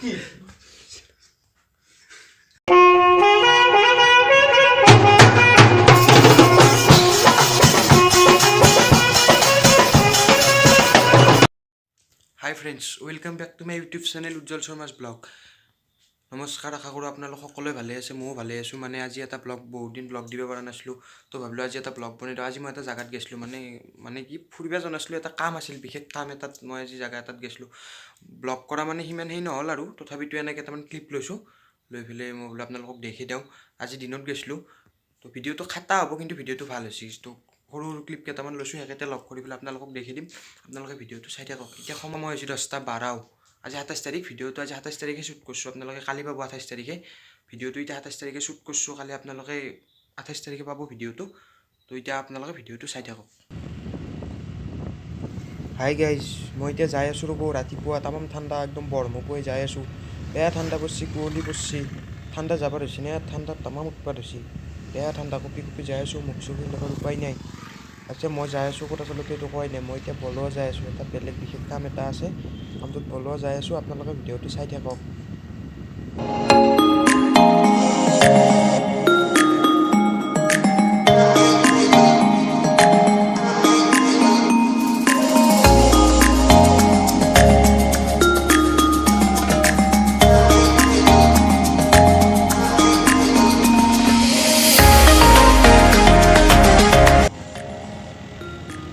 High friends, welcome back to my YouTube channel Ujjwal Sharma's vlog. নমস্কাৰ, আশা কৰোঁ আপোনালোক সকলোৱে ভালে আছে। ময়ো ভালে আছোঁ। আজি এটা বহুত দিন ব্লগ দিব পৰা নাছিলোঁ, তো ভাবিলোঁ আজি এটা ব্লগ বনাই দিওঁ। আজি মই এটা জেগাত গৈছিলোঁ, মানে কি ফুৰিব জনাছিলোঁ, এটা কাম আছিল, বিশেষ কাম এটাত মই আজি জেগা এটাত গৈছিলোঁ। ব্লগ কৰা সিমান নহ'ল আৰু তথাপিতো এনেকৈ কেইটামান ক্লিপ লৈছোঁ, লৈ পেলাই মই বোলো আপোনালোকক দেখি দিওঁ। আজি দিনত গৈছিলোঁ, তো ভিডিঅ'টো খাটা হ'ব, কিন্তু ভিডিঅ'টো ভাল হৈছে। তো সৰু সৰু ক্লিপ কেইটামান লৈছোঁ, সেইকেইটা লগ কৰি পেলাই আপোনালোকক দেখি দিম। আপোনালোকে ভিডিঅ'টো চাই থাকক। এতিয়া সময় হৈছে 10:12। আজি 27 তাৰিখ। ভিডিঅ'টো আজি 27 তাৰিখে শ্বুট কৰিছোঁ। আপোনালোকে কালি পাব 28 তাৰিখে। ভিডিঅ'টো এতিয়া 27 তাৰিখে শ্বুট কৰিছোঁ, কালি আপোনালোকে 28 তাৰিখে পাব ভিডিঅ'টো। তো এতিয়া আপোনালোকে ভিডিঅ'টো চাই থাকক। হাই গাইজ, মই এতিয়া যাই আছোঁ ৰ'ব। ৰাতিপুৱা তামাম ঠাণ্ডা, একদম বৰমপুৱাই যাই আছোঁ। বেয়া ঠাণ্ডা পৰিছে, কুঁৱলী পৰিছে, ঠাণ্ডা যাবৰ হৈছে নে? ঠাণ্ডাত তামাম উৎপাত হৈছে, বেয়া ঠাণ্ডা। কঁপি কঁপি যাই আছোঁ, মুখ চুখ এনেকুৱা উপায় নাই। আচ্ছা, মই যাই আছোঁ ক'ত আচলতে এইটো কোৱাই নাই। মই এতিয়া বলোৱা যাই আছোঁ, এটা বেলেগ বিশেষ কাম এটা আছে। কামটোত বলোৱা যাই আছোঁ, আপোনালোকে ভিডিঅ'টো চাই থাকক।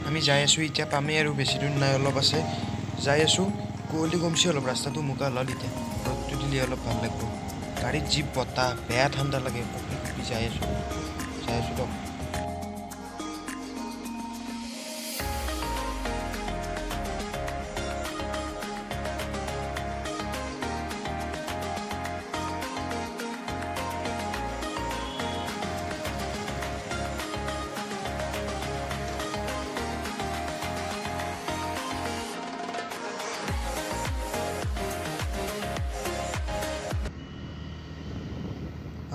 আমি যাই আছোঁ, এতিয়া পামেই আৰু বেছি দূৰ নাই, অলপ আছে। যাই আছোঁ, কুঁৱলী কমছে অলপ, ৰাস্তাটো মুখা ওলাল। এতিয়া ৰ'দটো দিলে অলপ ভাল লাগিব। গাড়ীত যি বতাহ, বেয়া ঠাণ্ডা লাগে। কঁপি কঁপি যাই আছোঁ দিয়ক।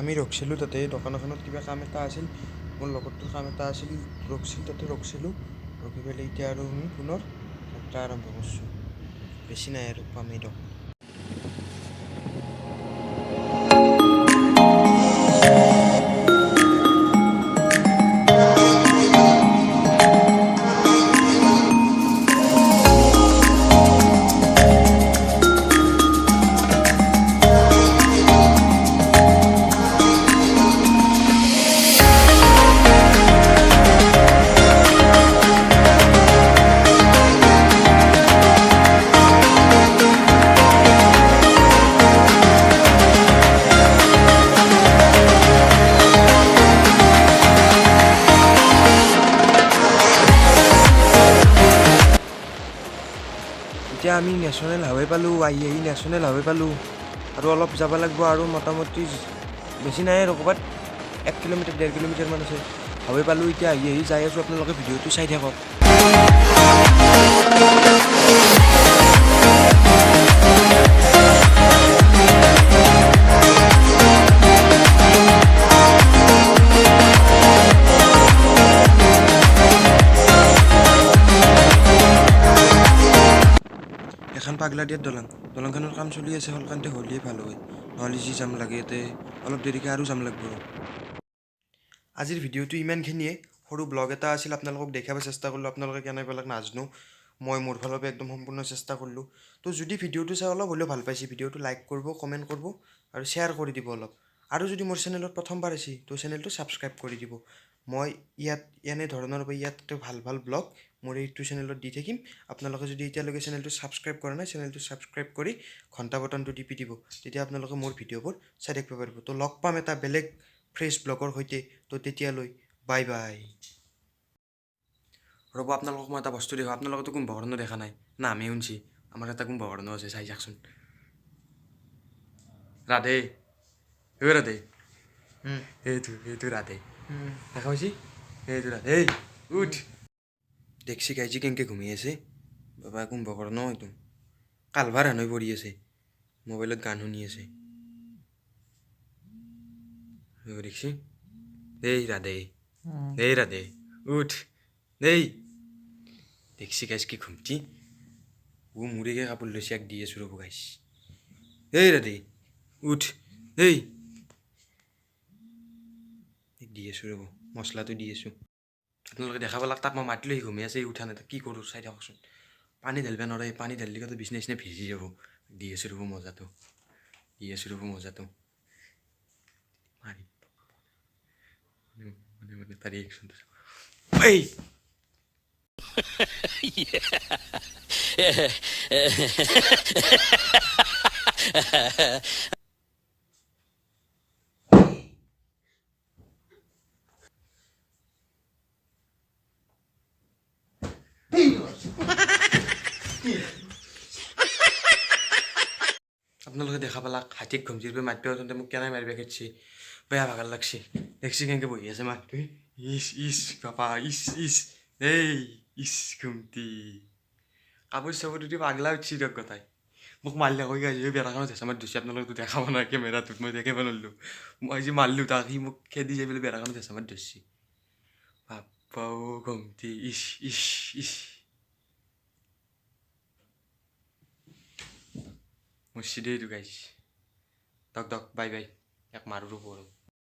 আমি ৰখিছিলোঁ তাতে, দোকান এখনত কিবা কাম এটা আছিল, মোৰ লগৰটোৰ কাম এটা আছিল, তাতে ৰখিছিলোঁ। ৰখি পেলাই এতিয়া আৰু আমি পুনৰ যাত্ৰা আৰম্ভ কৰিছোঁ। বেছি নাই আৰু পামেই দিয়ক। এতিয়া আমি নেশ্যনেল হাইৱে পালোঁ, আহি নেশ্যনেল হাইৱে পালোঁ। আৰু অলপ যাব লাগিব, আৰু মোটামুটি বেছি নাই আৰু ক'ৰবাত 1 কিলোমিটাৰ 1.5 কিলোমিটাৰমান আছে। হাইৱে পালোঁ, এতিয়া আহি যাই আছোঁ। আপোনালোকে ভিডিঅ'টো চাই থাকক। এখন পাগলাদিয়াৰ দলংখনৰ কাম চলি আছে, সোনকালে হ'লেই ভাল হয়, নহ'লে যি যাম লাগে ইয়াতে অলপ দেৰিকৈ আৰু যাম লাগিব। আজিৰ ভিডিঅ'টো ইমানখিনিয়ে, সৰু ব্লগ এটা আছিল, আপোনালোকক দেখাব চেষ্টা কৰিলোঁ। আপোনালোকে কেনে পালে নাজানো, মই মোৰ ফালৰ পৰা একদম সম্পূৰ্ণ চেষ্টা কৰিলোঁ। তো যদি ভিডিঅ'টো চাই অলপ হ'লেও ভাল পাইছে, ভিডিঅ'টো লাইক কৰিব, কমেণ্ট কৰিব আৰু শ্বেয়াৰ কৰি দিব অলপ। আৰু যদি মোৰ চেনেলত প্ৰথমবাৰ আছে, তো চেনেলটো ছাবস্ক্ৰাইব কৰি দিব। মই এনেধৰণৰ ইয়াতকৈ ভাল ভাল ব্লগ মোৰ এইটো চেনেলত দি থাকিম। আপোনালোকে যদি এতিয়ালৈকে চেনেলটো ছাবস্ক্ৰাইব কৰা নাই, চেনেলটো ছাবস্ক্ৰাইব কৰি ঘণ্টা বটনটো টিপি দিব, তেতিয়া আপোনালোকে মোৰ ভিডিঅ'বোৰ চাই থাকিব পাৰিব। তো লগ পাম এটা বেলেগ ফ্ৰেছ ব্লগৰ সৈতে। তো তেতিয়ালৈ বাই বাই। ৰ'ব, আপোনালোকক মই এটা বস্তু দেখোঁ। আপোনালোকেতো কুম্ভকৰ্ণ দেখা নাই না? আমি শুনছি আমাৰ এটা কুম্ভকৰ্ণ আছে, চাই চাওকচোন। ৰাধে, ৰাধে, এইটো ৰাধে দেখা পাইছি, এইটো ৰাধে। উঠ, দেখছি গাইজি কেনেকৈ ঘুমি আছে। বাবা, কুম্ভকৰ্ণ এইটো কালভাৰ হান হৈ পৰি আছে, মোবাইলত গান শুনি আছে। দেখছি, ৰাধে, ৰাধে, উঠ, দেখছি গাইজ কি ঘুমটি। মূৰিকে কাপোৰ লৈছে, এক দি আছোঁ ৰ'ব গাইজ। এই ৰাধি উঠ এই দি আছোঁ ৰ'ব মছলাটো দি আছোঁ আপোনালোকে দেখা পালাক তাক মই মাতিলোঁ সি ঘুমি আছে উঠা নাই কি কৰোঁ চাই থাকচোন পানী ঢালিব নোৱাৰে পানী ঢালিলে কথা বিচনা চিচনা ভিজি যাব দি আছোঁ ৰ'ব মজাটো মাৰি মানে তাৰ ৰিয়েকশ্যনটো এই আপোনালোকে দেখা পালাক হাতীক ঘুমচিৰ পৰা মাতিব যাওঁতে মোক কেনে মাৰিব খেদছি বেয়া ভাগাৰ লাগছি দেখছি কেনেকৈ বহি আছে মানুহটো ইচ বাপা ইচ এই ঘুমটি কাপোৰ চাপোৰ দি পাগলা উঠছি দিয়ক গতাই মোক মাৰিলে কৈ গাইছে বেৰাখনত হেঁচামাত ধুছি আপোনালোকেতো দেখাব নাই কেমেৰাটোত মই দেখাব নোৱাৰিলোঁ মই আজি মাৰিলোঁ তাক সি মোক খেদি যাই পেলাই বেৰাখনত হেঁচামাত ধৰছি বাপ্পা অ' ঘুমটি ইচ মৰছি দেই এইটো গাইছ দক বাই এক মাৰোঁ ৰ'ব আৰু